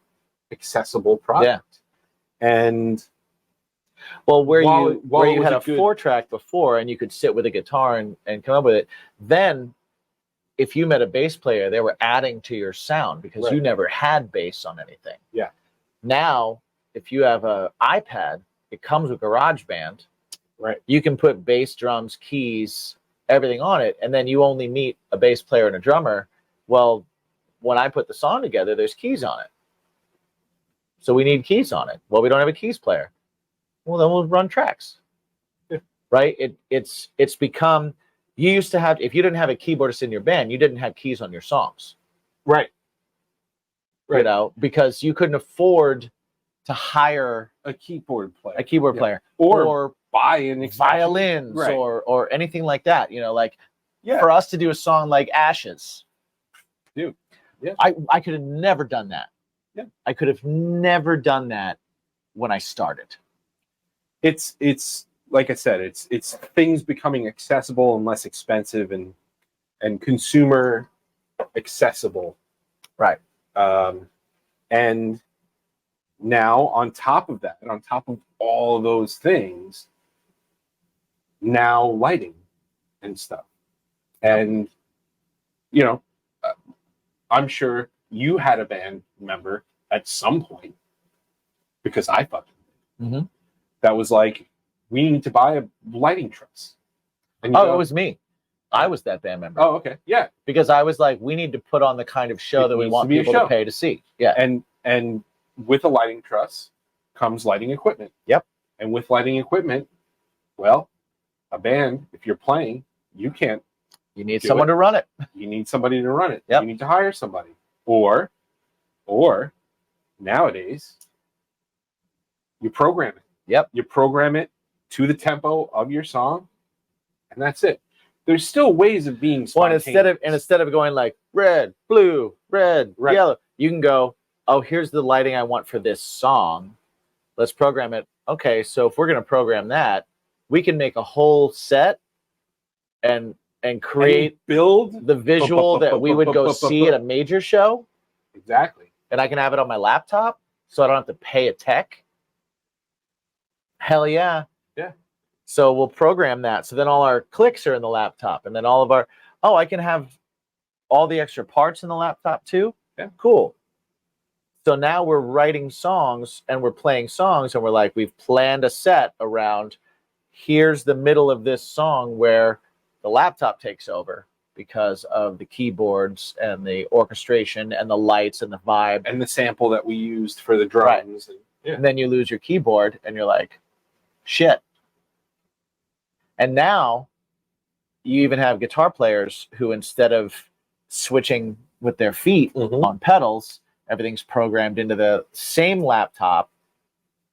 accessible product. And Well, where While it you was had a a good- 4-track before and you could sit with a guitar and come up with it, then if you met a bass player, they were adding to your sound because you Right. never had bass on anything. Yeah. Now, if you have an iPad, it comes with GarageBand. Right. You can put bass, drums, keys, everything on it, and then you only meet a bass player and a drummer. Well, when I put the song together, there's keys on it. So we need keys on it. Well, we don't have a keys player. Well, then we'll run tracks. Yeah. Right? It's become, you used to have, if you didn't have a keyboardist in your band, you didn't have keys on your songs. right, You Right. know, because you couldn't afford to hire a keyboard player, a keyboard Yeah. player or buy an expensive- violins Right. or anything like that. You know, like Yeah. for us to do a song like Ashes. Dude, yeah. I could have never done that. Yeah. I could have never done that when I started. It's like I said, it's things becoming accessible and less expensive and consumer accessible. Right. And now on top of that, and on top of all of those things, now lighting and stuff. And you know, I'm sure you had a band member at some point, because I fucking did, Mm-hmm. that was like, we need to buy a lighting truss. And you Oh, go, it was me. I was that band member. oh, okay, yeah. Because I was like, we need to put on the kind of show It that we needs want to be a people show. to pay to see. Yeah. And with a lighting truss comes lighting equipment. Yep. And with lighting equipment, well, a band, if you're playing, you can't. You need Do someone it. to run it. You need somebody to run it. Yep. You need to hire somebody. Or nowadays, you program it. Yep. You program it to the tempo of your song, and that's it. There's still ways of being Well, and spontaneous. instead of going like red, blue, red, Right. yellow, you can go, oh, here's the lighting I want for this song. Let's program it. Okay, so if we're going to program that, we can make a whole set and create build the visual that we would go see at a major show, exactly. and I can have it on my laptop, so I don't have to pay a tech. Hell yeah. Yeah. So we'll program that. So then all our clicks are in the laptop, and then all of our, oh, I can have all the extra parts in the laptop too. Yeah. Cool. So now we're writing songs and we're playing songs, and we're like, we've planned a set around, here's the middle of this song where the laptop takes over because of the keyboards and the orchestration and the lights and the vibe. And the sample that we used for the drums. And, yeah. And then you lose your keyboard and you're like, shit. And now you even have guitar players who, instead of switching with their feet Mhm. on pedals, everything's programmed into the same laptop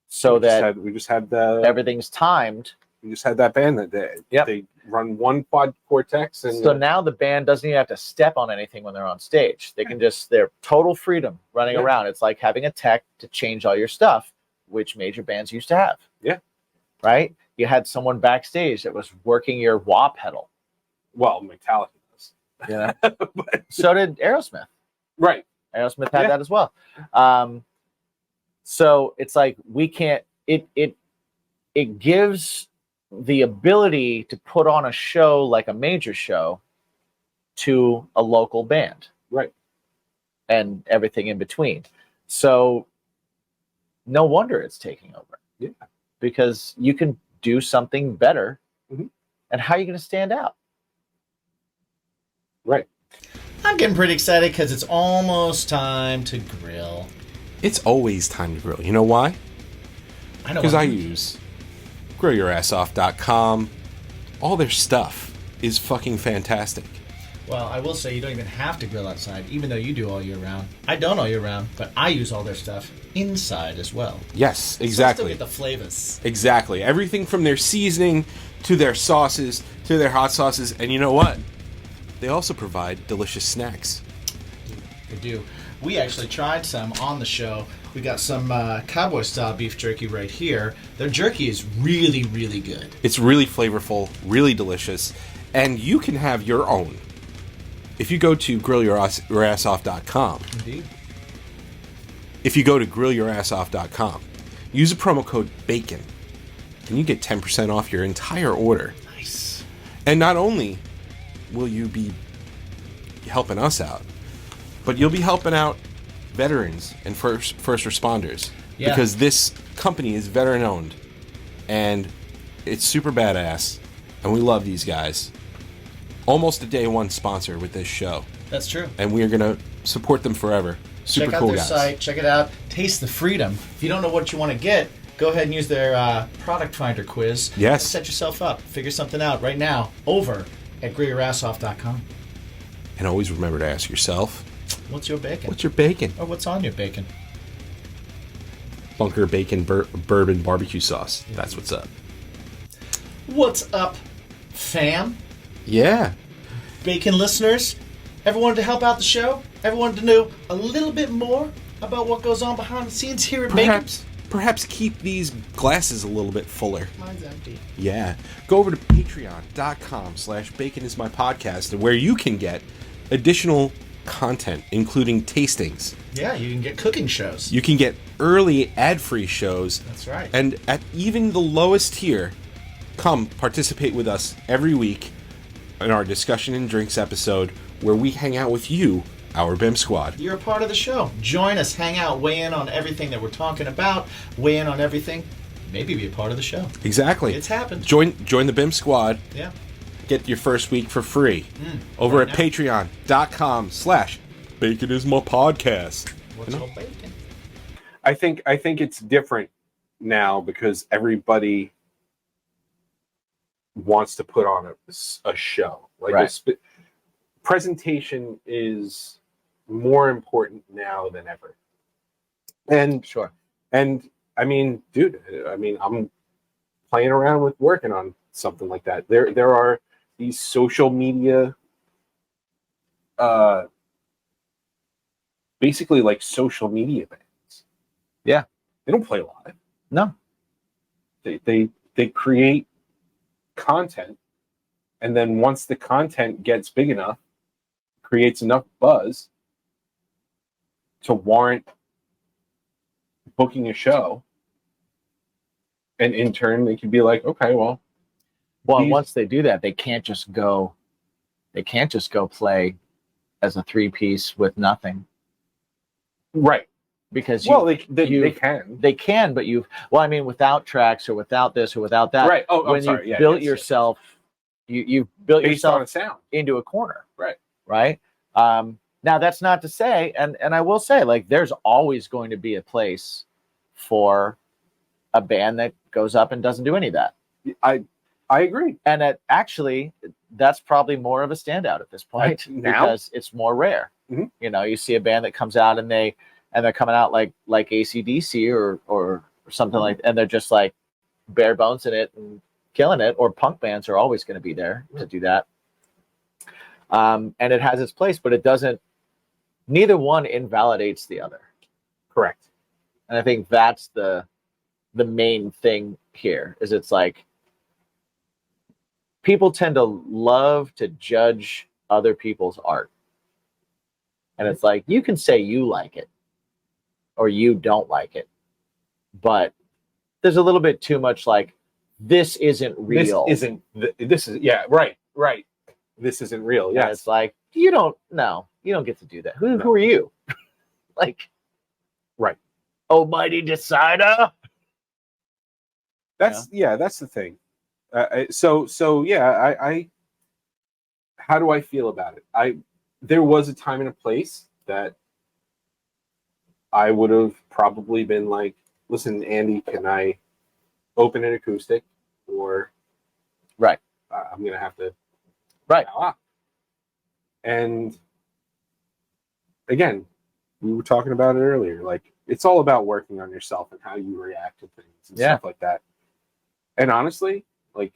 so that we just had the everything's timed. we just had that band that they run one quad cortex and So now the band doesn't even have to step on anything when they're on stage. They can just, they're total freedom running Yeah. around. It's like having a tech to change all your stuff, which major bands used to have. Yeah. Right? You had someone backstage that was working your wah pedal. well, Metallica does. You know? But- So did Aerosmith. right. Aerosmith had Yeah. that as well. So it's like we can't. It gives the ability to put on a show like a major show to a local band, Right. and everything in between. So no wonder it's taking over. Yeah. Because you can do something better, Mhm. and how are you going to stand out? Right. I'm getting pretty excited because it's almost time to grill. It's always time to grill. You know why? I know. Because I use grillyourassoff.com. All their stuff is fucking fantastic. Well, I will say you don't even have to grill outside, even though you do all year round. I don't all year round, but I use all their stuff inside as well. Yes, So I exactly. still get the flavors. Exactly. Everything from their seasoning to their sauces to their hot sauces. And you know what? They also provide delicious snacks. They do. We actually tried some on the show. We got some cowboy-style beef jerky right here. Their jerky is really, really good. It's really flavorful, really delicious, and you can have your own. If you go to grillyourassoff.com, Indeed. if you go to grillyourassoff.com, use a promo code BACON, and you get 10% off your entire order. Nice. And not only will you be helping us out, but you'll be helping out veterans and first responders. Yeah. Because this company is veteran owned, and it's super badass, and we love these guys. Almost a day one sponsor with this show, That's true. and we are gonna support them forever. Super Check out cool their guys. site. Check it out. Taste the freedom. If you don't know what you want to get, go ahead and use their product finder quiz. Yes. And set yourself up. Figure something out right now over at grillyourassoff.com. And always remember to ask yourself, What's your bacon? what's your bacon? Or what's on your bacon? Bunker bacon bourbon barbecue sauce. That's what's up. What's up, fam? Yeah. Bacon listeners? Ever wanted to help out the show? Ever wanted to know a little bit more about what goes on behind the scenes here at Bacon? Perhaps keep these glasses a little bit fuller. Mine's empty. Yeah. Go over to patreon.com/baconismypodcast, where you can get additional content, including tastings. Yeah, you can get cooking shows. You can get early ad-free shows. That's right. And at even the lowest tier, come participate with us every week in our discussion and drinks episode, where we hang out with you, our BIMP squad. You're a part of the show. Join us, hang out, weigh in on everything that we're talking about, weigh in on everything, maybe be a part of the show. Exactly. It's happened. Join the BIMP squad. Yeah. Get your first week for free over right at now. patreon.com/baconismypodcast. What's your bacon? I think it's different now because everybody wants to put on a show. Like Right. Presentation is more important now than ever. And Sure. and I mean, dude, I'm playing around with working on something like that. There are these social media basically like social media bands. Yeah. They don't play live. No. They create content, and then once the content gets big enough, creates enough buzz to warrant booking a show, and in turn they can be like, okay, well, And once they do that, they can't just go play as a 3-piece with nothing, right. because Well, they can. they can, but without tracks or without this or without that, Right. Oh, I'm when sorry. you Yeah, built yes, yourself, you've built based on yourself a sound. into a corner, Right. right? Now that's not to say, and I will say, like, there's always going to be a place for a band that goes up and doesn't do any of that. I agree. And that's probably more of a standout at this point Now? because it's more rare. Mhm. You know, you see a band that comes out and they're coming out like AC/DC or something like, and they're just like bare bones in it and killing it. Or punk bands are always going to be there to do that. And it has its place, but it doesn't. Neither one invalidates the other. Correct. And I think that's the main thing here. Is it's like people tend to love to judge other people's art. And it's like, you can say you like it or you don't like it, but there's a little bit too much like, this isn't real. This isn't right. This isn't real. Yeah, Yeah. it's like, you don't get to do that. Who are you? Like, Right. Almighty decider. That's the thing. I how do I feel about it? There was a time and a place that I would have probably been like, listen, Andy, can I open an acoustic, or Right. I'm gonna have to Right. bow out. And again, we were talking about it earlier. Like, it's all about working on yourself and how you react to things and stuff like that. And honestly, like,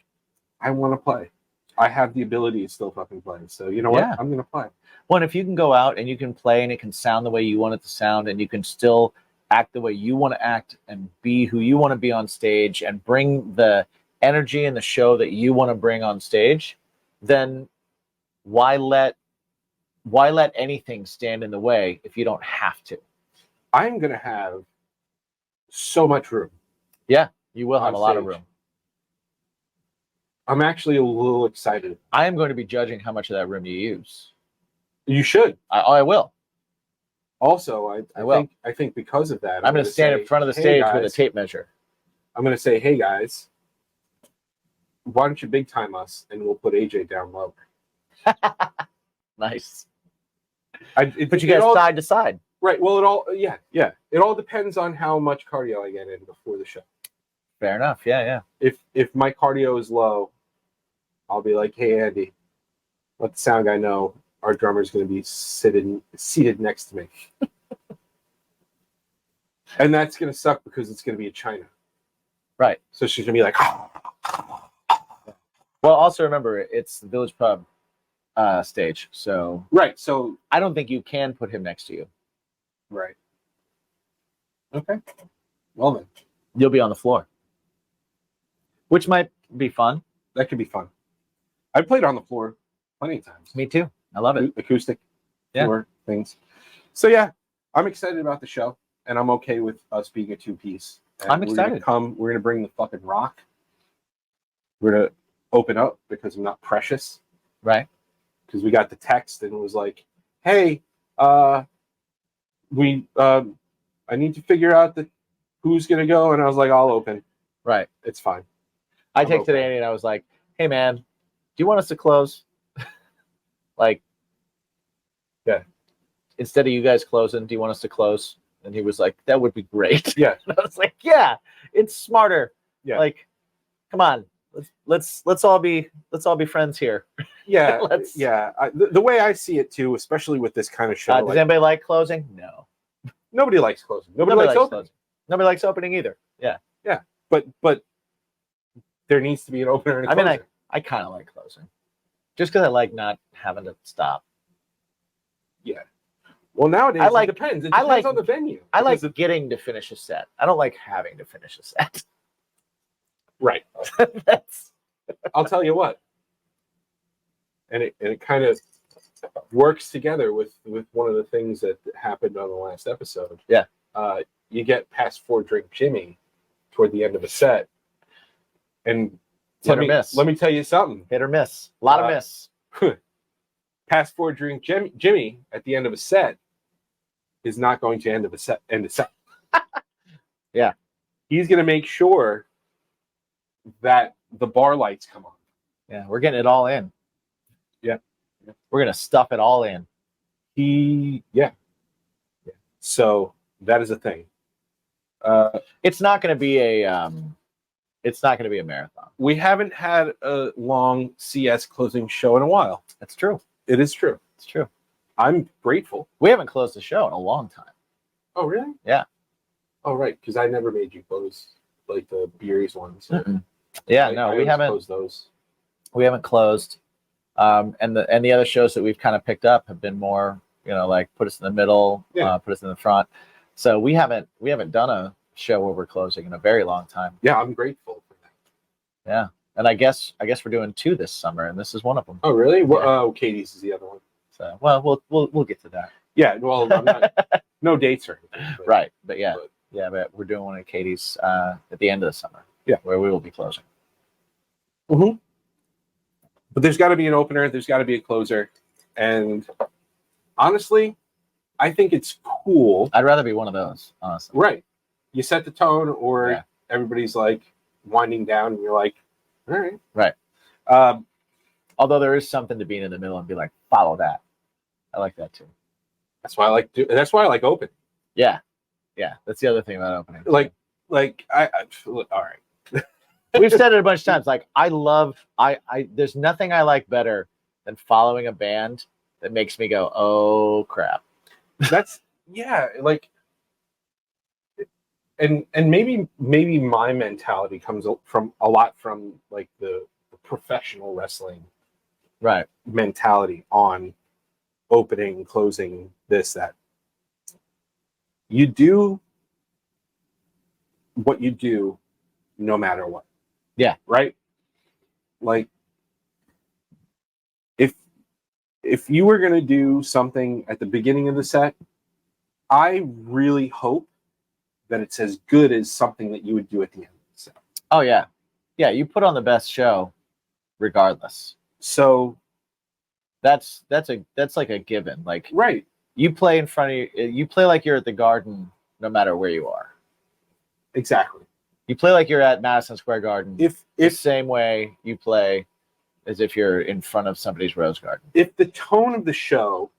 I want to play. I have the ability to still fucking play. So you know what? I'm gonna play. Well, and if you can go out and you can play and it can sound the way you want it to sound, and you can still act the way you want to act and be who you want to be on stage and bring the energy and the show that you want to bring on stage, then why let anything stand in the way if you don't have to? I'm gonna have so much room. Yeah, you will have on a lot of stage. room. I'm actually a little excited. I am going to be judging how much of that room you use. You should. I will. Also, I think because of that, I'm going to stand in front of the stage with a guys, tape measure. I'm going to say, hey guys, why don't you big time us and we'll put AJ down low. Nice. But you guys side to side. Right. Well, it all depends on how much cardio I get in before the show. Fair enough. Yeah. If my cardio is low, I'll be like, hey Andy, let the sound guy know our drummer's going to be seated next to me. And that's going to suck because it's going to be in China. Right. So she's going to be like, well, also remember, it's the Village Pub stage. So right. So I don't think you can put him next to you. Right. Okay. Well then. You'll be on the floor. Which might be fun. That could be fun. I played on the floor plenty of times. Me too. I love it. Acoustic floor things. So yeah, I'm excited about the show, and I'm okay with us being a two-piece. And I'm excited. We're gonna bring the fucking rock. We're gonna open up because I'm not precious. Right. Because we got the text and it was like, hey, I need to figure out who's gonna go, and I was like, I'll open. Right. It's fine. I texted Andy and I was like, hey man, do you want us to close? Like, yeah. Instead of you guys closing, do you want us to close? And he was like, that would be great. Yeah. And I was like, yeah, it's smarter. Yeah. Like, come on, let's all be friends here. Yeah. The way I see it too, especially with this kind of show. Does anybody like closing? No. Nobody likes closing. Nobody likes opening. Closing. Nobody likes opening either. Yeah. Yeah. But there needs to be an opener and a closer. I kind of like closing. Just because I like not having to stop. Yeah. Well, nowadays it depends. It depends on the venue. I like getting to finish a set. I don't like having to finish a set. Right. I'll tell you what. And it kind of works together with one of the things that happened on the last episode. Yeah. You get past 4 Drink Jimmy toward the end of a set. And let me tell you something. Hit or miss. A lot of miss. Past 4 Drink Jimmy at the end of a set is not going to end a set. Yeah. He's going to make sure that the bar lights come on. Yeah, we're getting it all in. Yeah. We're going to stuff it all in. Yeah. So that is a thing. It's not going to be a marathon. We haven't had a long CS closing show in a while. That's true. It is true. It's true. I'm grateful. We haven't closed the show in a long time. Oh, really? Yeah. Oh, right. Because I never made you close like the Beery's ones. Yeah, we haven't closed those. We haven't closed. And the other shows that we've kind of picked up have been more, like put us in the middle, put us in the front. So we haven't done a show where we're closing in a very long time. Yeah, I'm grateful for that. Yeah. And I guess we're doing 2 this summer, and this is one of them. Oh, really? Well, Katie's is the other one. So, well, we'll get to that. Yeah, well, I'm not, no dates or anything. Right, but but we're doing one at Katie's at the end of the summer. Yeah, where we will be closing. Mm-hmm. But there's got to be an opener. There's got to be a closer, and honestly, I think it's cool. I'd rather be one of those, honestly. Right. You set the tone, or everybody's like winding down, and you're like, all right. Right. Although there is something to being in the middle and be like, follow that. I like that too. That's why I like open. Yeah. Yeah. That's the other thing about opening. Like I all right. We've said it a bunch of times. Like, I there's nothing I like better than following a band that makes me go, oh crap. That's like, and maybe my mentality comes from a lot from like the professional wrestling Right. mentality on opening, closing, this, that. You do what you do no matter what. Yeah. Right? Like, if you were going to do something at the beginning of the set, I really hope that it's as good as something that you would do at the end of the set. Oh yeah. Yeah, you put on the best show regardless. So That's like a given. Like right. you play in front of you play like you're at the Garden no matter where you are. Exactly. You play like you're at Madison Square Garden the If same way you play as if you're in front of somebody's rose garden. If the tone of the show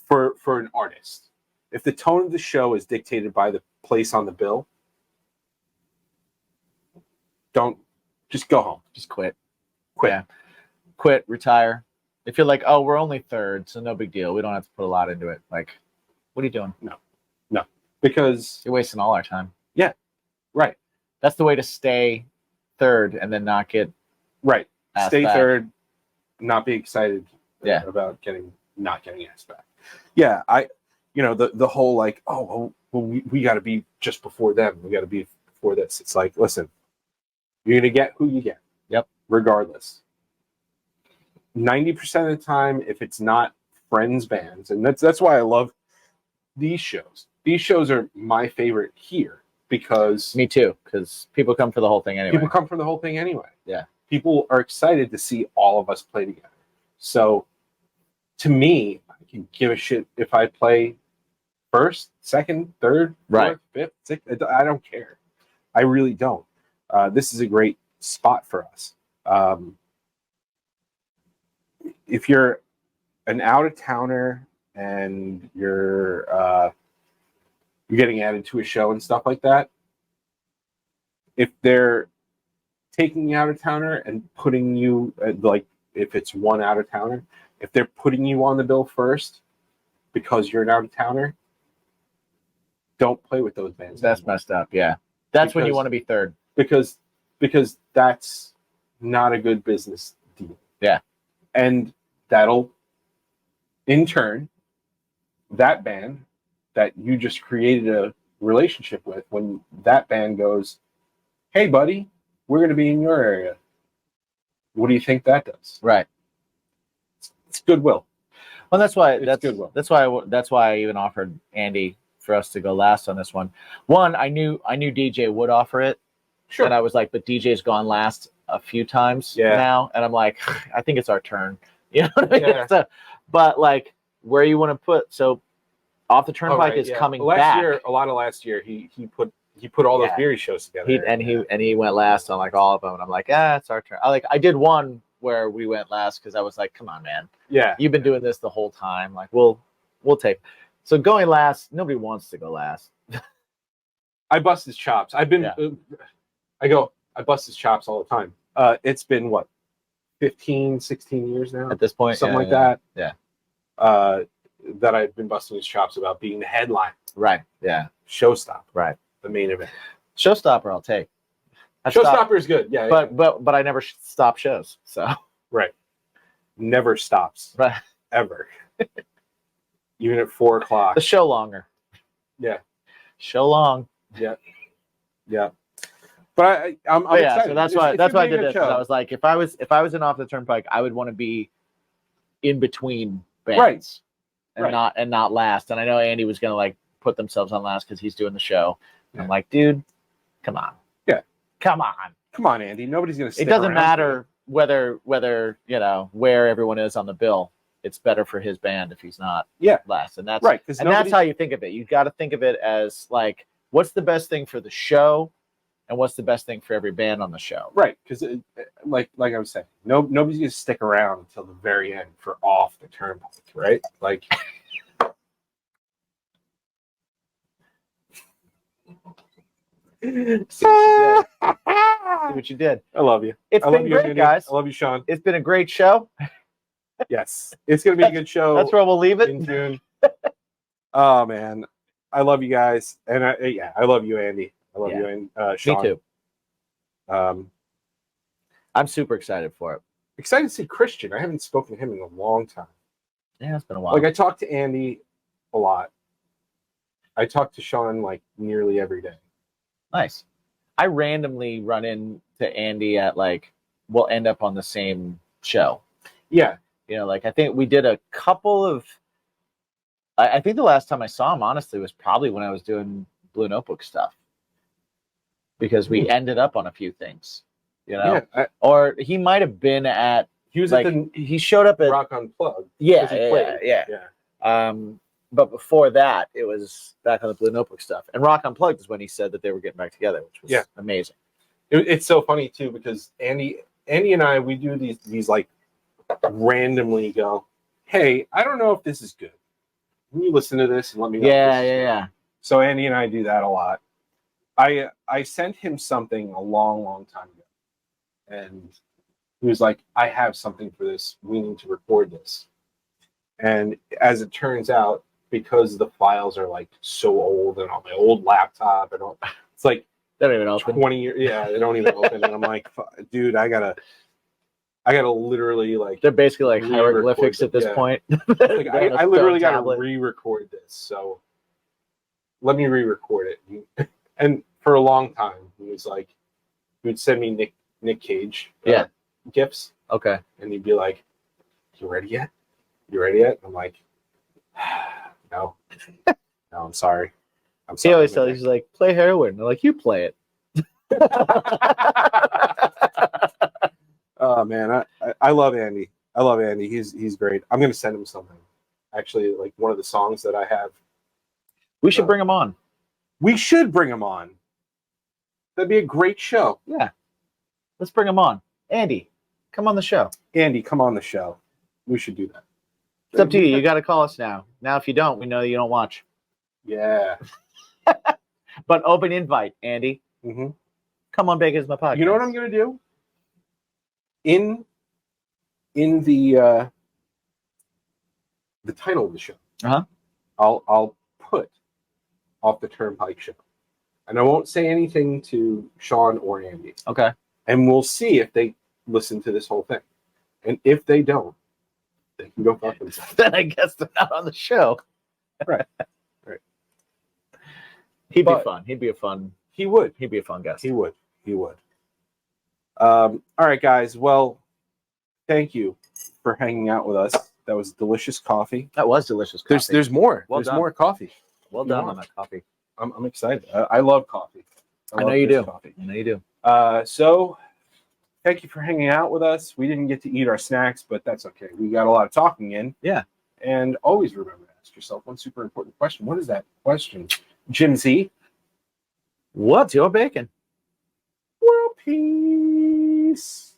for an artist, if the tone of the show is dictated by the place on the bill, don't just go home. Just quit. Quit. Yeah. Quit, retire. If you're like, oh, we're only third, so no big deal. We don't have to put a lot into it. Like, what are you doing? No. Because You're wasting all our time. Yeah. Right. That's the way to stay third and then not get Right. asked Stay back. third, not be excited about not getting asked back. Yeah, the whole like, oh well, we got to be just before them. We got to be before this. It's like, listen, you're gonna get who you get. Yep. Regardless. 90% of the time, if it's not friends bands, and that's why I love these shows. These shows are my favorite here because Me too, because people come for the whole thing anyway. people come for the whole thing anyway. Yeah. People are excited to see all of us play together. So to me, I can give a shit if I play first, second, third, Right. fourth, fifth, sixth. I don't care. I really don't. This is a great spot for us. If you're an out-of-towner and you're getting added to a show and stuff like that, if they're taking you out-of-towner and putting you, like, if it's one out-of-towner, if they're putting you on the bill first because you're an out-of-towner, don't play with those bands. That's anymore. messed up. Yeah. That's when you Because- want to be third. because that's not a good business deal. Yeah. And that'll, in turn, that band that you just created a relationship with, when that band goes, hey buddy, we're going to be in your area, what do you think that does? Right. It's goodwill. Well, that's why It's that's goodwill. that's why I even offered Andy for us to go last on this one. One, I knew DJ would offer it, Sure. and I was like, but DJ's gone last a few times Yeah. now, and I'm like, I think it's our turn. You know what I mean? Yeah. So, but like, where you want to put Off the Turnpike is coming last back. year, a lot of last year, he put all those Yeah. Beery shows together. He went last on like all of them, and I'm like, it's our turn. I did one where we went last because I was like, come on, man, yeah. you've been doing this the whole time. Like, we'll take. So going last, nobody wants to go last. I bust his chops. I've been, I bust his chops all the time. It's been what, 15, 16 years now? At this point, Something like that. that. Yeah. That I've been busting his chops about being the headline, Right. Yeah. showstopper, Right. the main event. Showstopper, I'll take. Showstopper is good, yeah. But I never stop shows. So Right. Never stops, right. ever. Even at 4 o'clock. The show longer. Yeah. Show long. Yeah. But I'm But yeah, excited. so that's It's why I gonna be a did good this. 'Cause show. I was like, if I was in Off the Turnpike, I would want to be in between bands, Right. and not last. And I know Andy was gonna like put themselves on last because he's doing the show. Yeah. I'm like, dude, come on. Yeah. Come on. Come on, Andy. Nobody's gonna. It Stick doesn't around matter whether where everyone is on the bill. It's better for his band if he's not Yeah. last. And that's Right, 'cause and that's nobody- how you think of it. You got to think of it as like, what's the best thing for the show, and what's the best thing for every band on the show. Right, because like I was saying, nobody's gonna stick around until the very end for Off the Turnpike, right? Like, See what you did. I love you. It's I love been you, great, Andy. guys. I love you, Sean. It's been a great show. Yes, it's gonna be a good show. That's where we'll leave it. in June. Oh man, I love you guys, and I love you, Andy. I love you, and Sean. Me too. Um, I'm super excited for it. excited to see Christian. I haven't spoken to him in a long time. Yeah, it's been a while. Like I talk to Andy a lot. I talk to Sean like nearly every day. Nice. I randomly run into Andy at we'll end up on the same show. Yeah, I think we did a couple of. I think the last time I saw him, honestly, was probably when I was doing Blue Notebook stuff. Because we ended up on a few things, yeah. Or he might have been at. He was at the he showed up at. Rock Unplugged. Yeah, 'cause he played. yeah. But before that, it was back on the Blue Notebook stuff. And Rock Unplugged is when he said that they were getting back together, which was amazing. It's so funny too because Andy and I, we do these like randomly go, hey, I don't know if this is good. Can you listen to this and let me know? Yeah. So Andy and I do that a lot. I sent him something a long time ago, and he was like, I have something for this. We need to record this. And as it turns out, because the files are like so old and on my old laptop and all, it's like they don't even open. 20 years. Yeah, they don't even open. And I'm like, dude, I gotta literally like. They're basically like hieroglyphics at this point. Like, I literally got to re-record this. So let me re-record it. And for a long time, he would send me Nick Cage gifs. Okay. And he'd be like, you ready yet? You ready yet? I'm like, no, I'm sorry. He always tells you, he's like, play heroin. I'm like, you play it. Oh man, I love Andy. I love Andy. He's great. I'm gonna send him something. Actually, like one of the songs that I have. We should bring him on. We should bring him on. That'd be a great show. Yeah. Let's bring him on. Andy, come on the show. Andy, come on the show. We should do that. It's up to you. You got to call us now. Now, if you don't, we know you don't watch. Yeah. But open invite, Andy. Mm-hmm. Come on, Bacon's My Podcast. You know what I'm gonna do? In the title of the show, I'll put Off the Turnpike Show, and I won't say anything to Sean or Andy. Okay. And we'll see if they listen to this whole thing, and if they don't, they can go fuck themselves. Then I guess they're not on the show. Right. He'd be fun. He'd be a fun. He would. He'd be a fun guest. He would. All right, guys. Well, thank you for hanging out with us. That was delicious coffee. That was delicious coffee. There's more. Well There's done. more coffee. Well done on that coffee. I'm excited. I love coffee. I know you do. Coffee. I know you do. So thank you for hanging out with us. We didn't get to eat our snacks, but that's okay. We got a lot of talking in. Yeah. And always remember to ask yourself one super important question. What is that question? Jim Z. What's your bacon? World peace.